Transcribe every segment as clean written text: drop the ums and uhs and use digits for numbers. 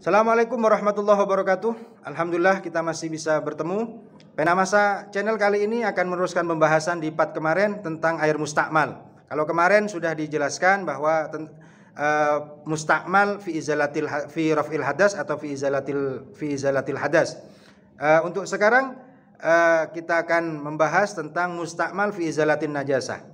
Assalamualaikum warahmatullahi wabarakatuh. Alhamdulillah kita masih bisa bertemu. Penamasa channel kali ini akan meneruskan pembahasan di part kemarin tentang air mustakmal. Kalau kemarin sudah dijelaskan bahwa mustakmal fi raf'il hadas atau fi izalatil hadas. Untuk sekarang kita akan membahas tentang mustakmal fi izalatin najasah.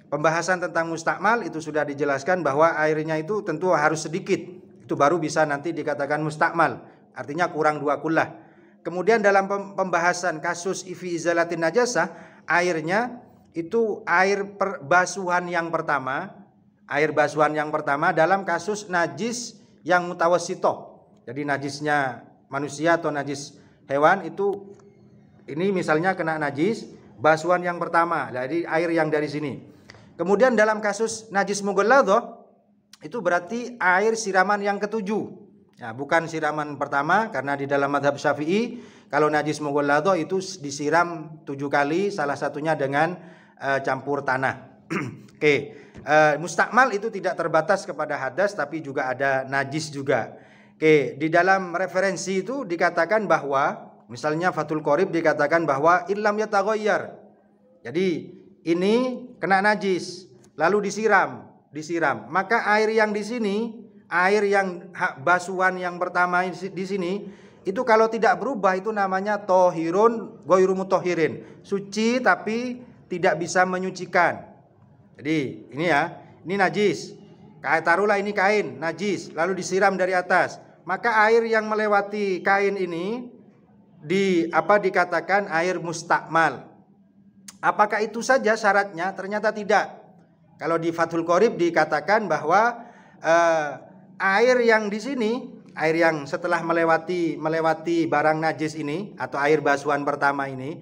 Pembahasan tentang mustakmal itu sudah dijelaskan bahwa airnya itu tentu harus sedikit. Itu baru bisa nanti dikatakan mustakmal, artinya kurang 2 kullah. Kemudian dalam pembahasan kasus fi izalatin najasah, airnya itu air basuhan yang pertama, dalam kasus najis yang mutawassitoh. Jadi najisnya manusia atau najis hewan itu, ini misalnya kena najis basuhan yang pertama, jadi air yang dari sini. Kemudian dalam kasus najis mughalladhah, itu berarti air siraman yang ketujuh. Ya, bukan siraman pertama, karena di dalam madhab Syafi'i kalau najis mughalladhah itu disiram 7 kali, salah satunya dengan campur tanah. Oke. Mustakmal itu tidak terbatas kepada hadas, tapi juga ada najis juga. Oke, di dalam referensi itu dikatakan bahwa misalnya Fathul Qorib dikatakan bahwa illam yataghayyar. Jadi ini kena najis lalu disiram, maka air yang di sini, air yang basuhan yang pertama di sini, itu kalau tidak berubah itu namanya tohirun ghairu mutahhirin, suci tapi tidak bisa menyucikan. Jadi ini ya, ini najis, taruhlah ini kain najis lalu disiram dari atas, maka air yang melewati kain ini dikatakan air mustakmal. Apakah itu saja syaratnya? Ternyata tidak. Kalau di Fathul Qorib dikatakan bahwa air yang di sini, air yang setelah melewati barang najis ini atau air basuhan pertama ini,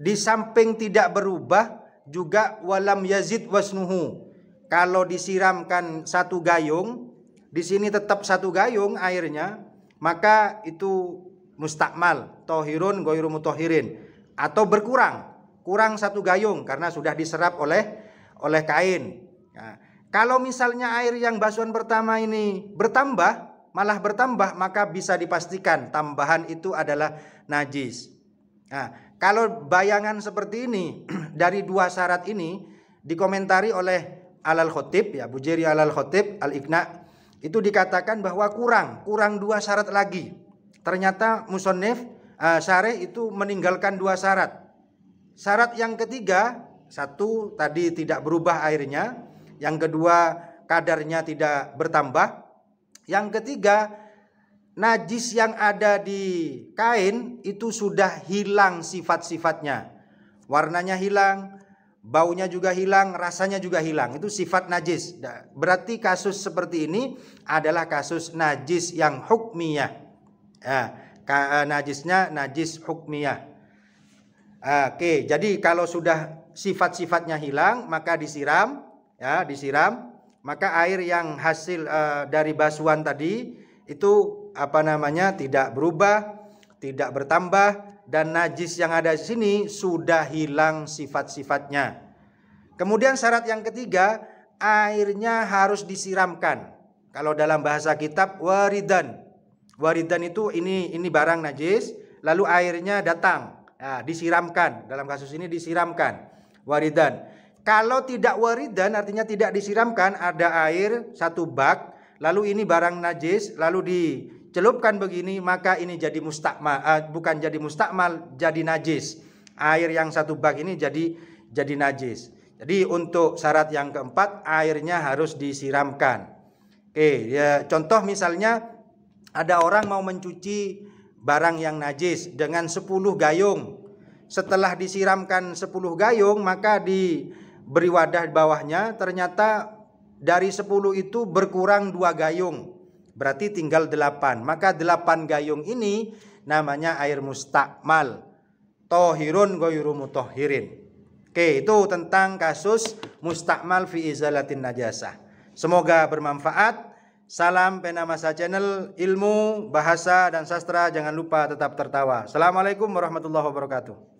di samping tidak berubah juga walam yazid wasnuhu. Kalau disiramkan 1 gayung, di sini tetap 1 gayung airnya, maka itu mustakmal, tohirun ghairu mutahhirin, atau berkurang 1 gayung karena sudah diserap oleh kain. Nah, kalau misalnya air yang basuhan pertama ini malah bertambah, maka bisa dipastikan tambahan itu adalah najis. Nah, kalau bayangan seperti ini dari 2 syarat ini dikomentari oleh Al-Khatib, ya, Bujairi Al-Khatib Al-Iqna, itu dikatakan bahwa kurang 2 syarat lagi. Ternyata musannif syarih itu meninggalkan 2 syarat. Syarat yang ketiga, 1 tadi tidak berubah airnya, yang kedua kadarnya tidak bertambah, yang ketiga najis yang ada di kain itu sudah hilang sifat-sifatnya, warnanya hilang, baunya juga hilang, rasanya juga hilang, itu sifat najis. Berarti kasus seperti ini adalah kasus najis yang hukmiyah. Najisnya najis hukmiyah. Oke, jadi kalau sudah sifat-sifatnya hilang maka disiram, maka air yang hasil dari basuhan tadi itu tidak berubah, tidak bertambah, dan najis yang ada di sini sudah hilang sifat-sifatnya. Kemudian syarat yang ketiga, airnya harus disiramkan. Kalau dalam bahasa kitab waridan itu ini barang najis lalu airnya datang. Nah, disiramkan, dalam kasus ini disiramkan waridan. Kalau tidak waridan artinya tidak disiramkan, ada air 1 bak lalu ini barang najis lalu dicelupkan begini, maka ini jadi mustakmal, bukan jadi mustakmal, jadi najis. Air yang 1 bak ini jadi najis. Jadi untuk syarat yang keempat, airnya harus disiramkan. Oke, ya, contoh misalnya ada orang mau mencuci barang yang najis dengan 10 gayung. Setelah disiramkan 10 gayung, maka diberi wadah di bawahnya, ternyata dari 10 itu berkurang 2 gayung. Berarti tinggal 8. Maka 8 gayung ini namanya air mustakmal. Tohirun ghairu mutahhirin. Oke, itu tentang kasus mustakmal fi izalatin najasah. Semoga bermanfaat. Salam Penamasa Channel, ilmu, bahasa, dan sastra. Jangan lupa tetap tertawa. Assalamualaikum warahmatullahi wabarakatuh.